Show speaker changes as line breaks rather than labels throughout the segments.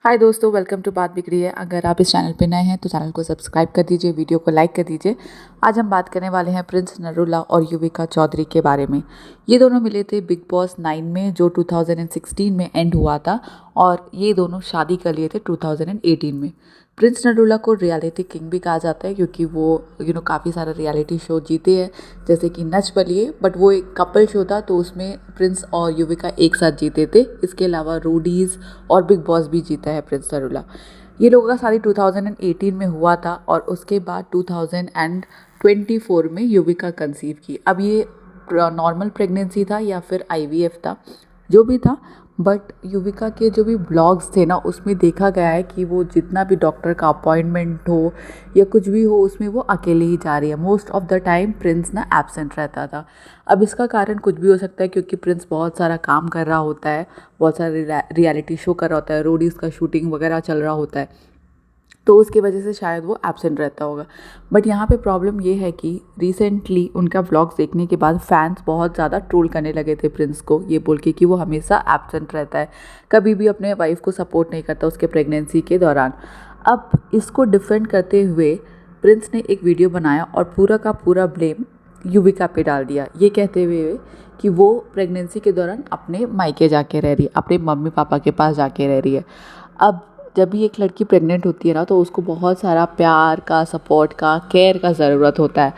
हाय दोस्तों, welcome to बात बिक रही है। अगर आप इस चैनल पे नए हैं तो चैनल को सब्सक्राइब कर दीजिए, वीडियो को लाइक कर दीजिए। आज हम बात करने वाले हैं प्रिंस नरूला और युविका चौधरी के बारे में। ये दोनों मिले थे बिग बॉस 9 में, जो 2016 में एंड हुआ था, और ये दोनों शादी कर लिए थे 2018 में। प्रिंस नरूला को रियलिटी किंग भी कहा जाता है क्योंकि वो काफ़ी सारा रियलिटी शो जीते हैं, जैसे कि नच बलिए, बट वो एक कपल शो था तो उसमें प्रिंस और युविका एक साथ जीते थे। इसके अलावा रोडीज़ और बिग बॉस भी जीता है प्रिंस नरूला। ये लोगों का शादी 2018 में हुआ था और उसके बाद 2024 में युविका कंसीव की। अब ये नॉर्मल प्रेगनेंसी था या फिर आईवीएफ था, जो भी था, बट युविका के जो भी ब्लॉग्स थे ना, उसमें देखा गया है कि वो जितना भी डॉक्टर का अपॉइंटमेंट हो या कुछ भी हो, उसमें वो अकेले ही जा रही है। Most of the time Prince ना एब्सेंट रहता था। अब इसका कारण कुछ भी हो सकता है क्योंकि प्रिंस बहुत सारा काम कर रहा होता है, बहुत सारे रियलिटी शो कर रहा होता है, रोडीज़ का शूटिंग वगैरह चल रहा होता है, तो उसकी वजह से शायद वो एब्सेंट रहता होगा। बट यहाँ पे प्रॉब्लम ये है कि रिसेंटली उनका व्लॉग्स देखने के बाद फैंस बहुत ज़्यादा ट्रोल करने लगे थे प्रिंस को, ये बोल के कि वो हमेशा एब्सेंट रहता है, कभी भी अपने वाइफ को सपोर्ट नहीं करता उसके प्रेगनेंसी के दौरान। अब इसको डिफेंड करते हुए प्रिंस ने एक वीडियो बनाया और पूरा का पूरा ब्लेम युविका पे डाल दिया, ये कहते हुए कि वो प्रेगनेंसी के दौरान अपने मायके जाके रह रही है, अपने मम्मी पापा के पास जाके रह रही है। अब जब भी एक लड़की प्रेग्नेंट होती है ना, तो उसको बहुत सारा प्यार का, सपोर्ट का, केयर का ज़रूरत होता है।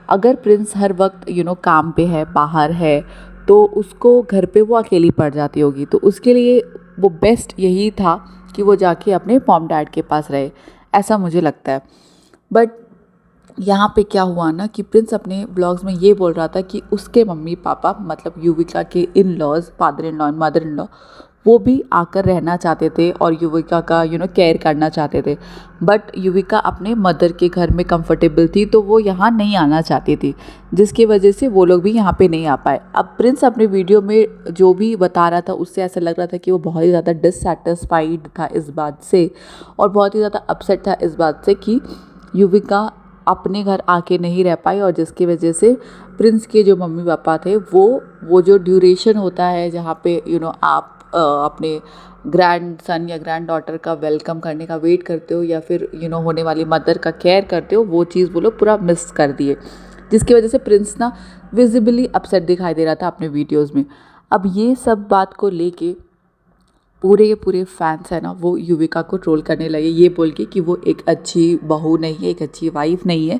अगर प्रिंस हर वक्त काम पे है, बाहर है, तो उसको घर पे वो अकेली पड़ जाती होगी। तो उसके लिए वो बेस्ट यही था कि वो जाके अपने मॉम डैड के पास रहे, ऐसा मुझे लगता है। बट यहाँ पे क्या हुआ ना कि प्रिंस अपने ब्लॉग्स में ये बोल रहा था कि उसके मम्मी पापा, मतलब युविका के in laws, father in law and mother in law, वो भी आकर रहना चाहते थे और युविका का केयर करना चाहते थे। बट युविका अपने मदर के घर में कंफर्टेबल थी, तो वो यहाँ नहीं आना चाहती थी, जिसकी वजह से वो लोग भी यहाँ पे नहीं आ पाए। अब प्रिंस अपने वीडियो में जो भी बता रहा था, उससे ऐसा लग रहा था कि वो बहुत ही ज़्यादा डिससेटिस्फाइड था इस बात से, और बहुत ही ज़्यादा अपसेट था इस बात से कि युविका अपने घर आके नहीं रह पाई, और जिसकी वजह से प्रिंस के जो मम्मी पापा थे वो जो ड्यूरेशन होता है जहाँ पे आप अपने ग्रैंड सन या ग्रैंड डॉटर का वेलकम करने का वेट करते हो, या फिर होने वाली मदर का केयर करते हो, वो चीज़ वो लोग पूरा मिस कर दिए, जिसकी वजह से प्रिंस ना विजिबली अपसेट दिखाई दे रहा था अपने वीडियोज़ में। अब ये सब बात को लेके पूरे के पूरे फैंस है ना, वो युविका को ट्रोल करने लगे, ये बोल के कि वो एक अच्छी बहू नहीं है, एक अच्छी वाइफ नहीं है।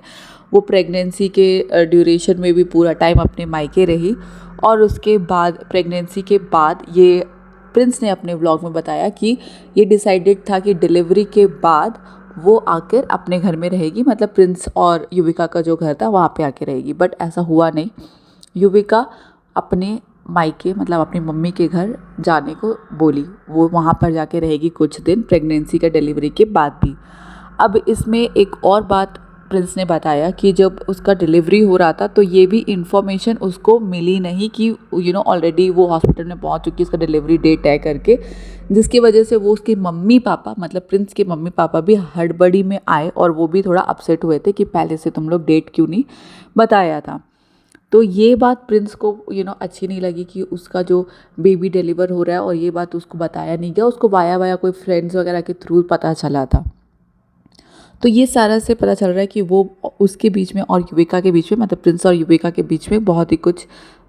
वो प्रेगनेंसी के ड्यूरेशन में भी पूरा टाइम अपने मायके रही, और उसके बाद प्रेगनेंसी के बाद ये प्रिंस ने अपने व्लॉग में बताया कि ये डिसाइडेड था कि डिलीवरी के बाद वो आकर अपने घर में रहेगी, मतलब प्रिंस और युविका का जो घर था वहाँ पे आके रहेगी। बट ऐसा हुआ नहीं। युविका अपने मायके, मतलब अपनी मम्मी के घर जाने को बोली, वो वहाँ पर जाके रहेगी कुछ दिन, प्रेगनेंसी का डिलीवरी के बाद भी। अब इसमें एक और बात प्रिंस ने बताया कि जब उसका डिलीवरी हो रहा था तो ये भी इंफॉर्मेशन उसको मिली नहीं कि ऑलरेडी वो हॉस्पिटल में पहुँच चुकी है उसका डिलीवरी डेट तय करके, जिसकी वजह से वो उसके मम्मी पापा, मतलब प्रिंस के मम्मी पापा भी हड़बड़ी में आए, और वो भी थोड़ा अपसेट हुए थे कि पहले से तुम लोग डेट क्यों नहीं बताया था। तो ये बात प्रिंस को अच्छी नहीं लगी कि उसका जो बेबी डिलीवर हो रहा है और ये बात उसको बताया नहीं गया, उसको वाया वाया कोई फ्रेंड्स वगैरह के थ्रू पता चला था। तो ये सारा से पता चल रहा है कि वो उसके बीच में और युविका के बीच में, मतलब प्रिंस और युविका के बीच में बहुत ही कुछ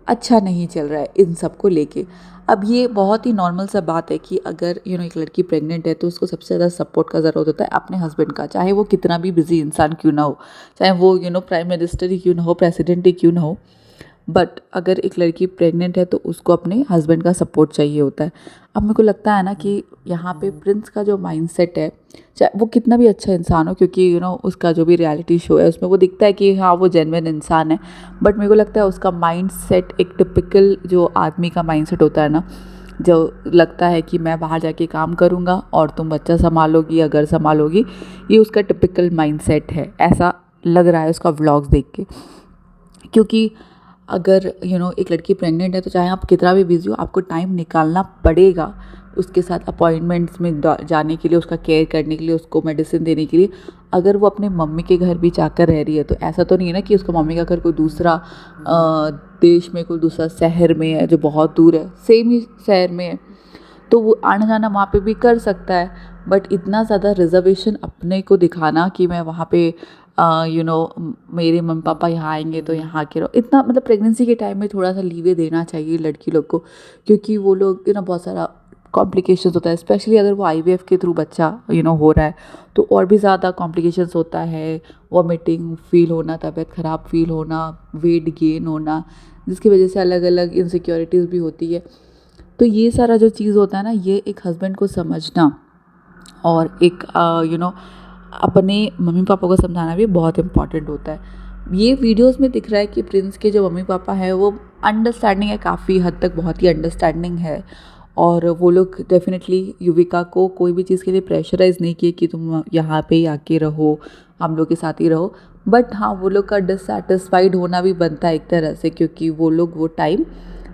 अच्छा नहीं चल रहा है इन सब को लेके। अब ये बहुत ही नॉर्मल सा बात है कि अगर एक लड़की प्रेग्नेंट है तो उसको सबसे ज़्यादा सपोर्ट का ज़रूरत होता है अपने हस्बैंड का, चाहे वो कितना भी बिजी इंसान क्यों ना हो, चाहे वो प्राइम मिनिस्टर ही क्यों ना हो, प्रेसिडेंट ही क्यों ना हो। बट अगर एक लड़की प्रेग्नेंट है तो उसको अपने हस्बैंड का सपोर्ट चाहिए होता है। अब मेरे को लगता है ना कि यहाँ पे प्रिंस का जो माइंडसेट है, चाहे वो कितना भी अच्छा इंसान हो, क्योंकि उसका जो भी रियलिटी शो है उसमें वो दिखता है कि हाँ वो जेन्युइन इंसान है, बट मेरे को लगता है उसका माइंडसेट एक टिपिकल जो आदमी का माइंडसेट होता है ना, जो लगता है कि मैं बाहर जाके काम करूँगा और तुम बच्चा संभालोगी या घर संभालोगी, ये उसका टिपिकल माइंडसेट है, ऐसा लग रहा है उसका व्लॉग्स देख के। क्योंकि अगर एक लड़की प्रेग्नेंट है तो चाहे आप कितना भी बिजी हो, आपको टाइम निकालना पड़ेगा उसके साथ अपॉइंटमेंट्स में जाने के लिए, उसका केयर करने के लिए, उसको मेडिसिन देने के लिए। अगर वो अपने मम्मी के घर भी जाकर रह रही है तो ऐसा तो नहीं है ना कि उसका मम्मी का घर कोई दूसरा देश में, कोई दूसरा शहर में है जो बहुत दूर है, सेम ही शहर में है, तो वो आना जाना वहाँ पे भी कर सकता है। बट इतना ज़्यादा रिजर्वेशन अपने को दिखाना कि मैं वहाँ पे मेरे मम्मी पापा यहाँ आएंगे तो यहाँ आके रहो, इतना मतलब प्रेगनेंसी के टाइम में थोड़ा सा लीवे देना चाहिए लड़की लोग को, क्योंकि वो लोग बहुत सारा कॉम्प्लिकेशंस होता है, स्पेशली अगर वो आईवीएफ के थ्रू बच्चा हो रहा है तो और भी ज़्यादा कॉम्प्लिकेशंस होता है, वॉमिटिंग फील होना, तबीयत ख़राब फील होना, वेट गेन होना, जिसकी वजह से अलग अलग इनसिक्योरिटीज़ भी होती है। तो ये सारा जो चीज़ होता है ना, ये एक हस्बैंड को समझना और एक अपने मम्मी पापा को समझाना भी बहुत इम्पॉर्टेंट होता है। ये वीडियोस में दिख रहा है कि प्रिंस के जो मम्मी पापा हैं वो अंडरस्टैंडिंग है, काफ़ी हद तक बहुत ही अंडरस्टैंडिंग है, और वो लोग डेफिनेटली युविका को कोई भी चीज़ के लिए प्रेशराइज़ नहीं किए कि तुम यहाँ पे ही आके रहो, हम लोग के साथ ही रहो। बट हाँ, वो लोग का डिससेटिस्फाइड होना भी बनता है एक तरह से, क्योंकि वो लोग वो टाइम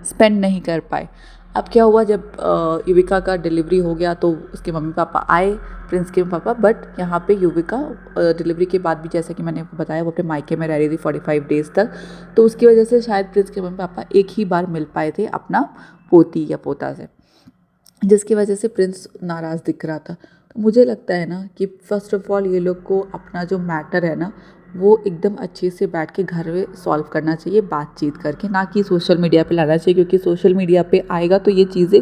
स्पेंड नहीं कर पाए। अब क्या हुआ, जब युविका का डिलीवरी हो गया तो उसके मम्मी पापा आए, प्रिंस के पापा, बट यहाँ पे युविका डिलीवरी के बाद भी, जैसा कि मैंने आपको बताया, वो अपने मायके में रह रही थी 45 डेज़ तक। तो उसकी वजह से शायद प्रिंस के मम्मी पापा एक ही बार मिल पाए थे अपना पोती या पोता से, जिसकी वजह से प्रिंस नाराज़ दिख रहा था। तो मुझे लगता है ना कि फ़र्स्ट ऑफ़ ऑल ये लोग को अपना जो मैटर है ना, वो एकदम अच्छे से बैठ के घर में सॉल्व करना चाहिए, बातचीत करके, ना कि सोशल मीडिया पे लाना चाहिए, क्योंकि सोशल मीडिया पे आएगा तो ये चीज़ें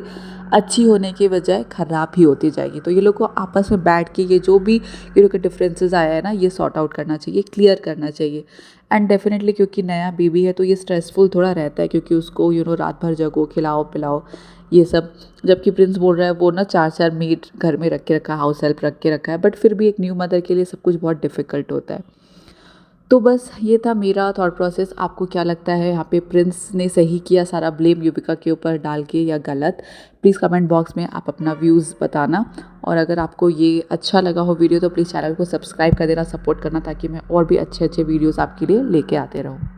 अच्छी होने के बजाय ख़राब ही होती जाएगी। तो ये लोग को आपस में बैठ के ये जो भी ये लोग के डिफरेंसेस आया है ना, ये सॉर्ट आउट करना चाहिए, क्लियर करना चाहिए। एंड डेफिनेटली क्योंकि नया बेबी है तो ये स्ट्रेसफुल थोड़ा रहता है, क्योंकि उसको रात भर जगो, खिलाओ पिलाओ, ये सब। जबकि प्रिंस बोल रहा है वो ना 4 मेड घर में रख के रखा है, हाउस हेल्प रख के रखा है, बट फिर भी एक न्यू मदर के लिए सब कुछ बहुत डिफ़िकल्ट होता है। तो बस ये था मेरा थॉट प्रोसेस। आपको क्या लगता है, यहाँ पे प्रिंस ने सही किया सारा ब्लेम युविका के ऊपर डाल के, या गलत? प्लीज़ कमेंट बॉक्स में आप अपना व्यूज़ बताना। और अगर आपको ये अच्छा लगा हो वीडियो तो प्लीज़ चैनल को सब्सक्राइब कर देना, सपोर्ट करना, ताकि मैं और भी अच्छे अच्छे वीडियोज़ आपके लिए लेके आते रहूँ।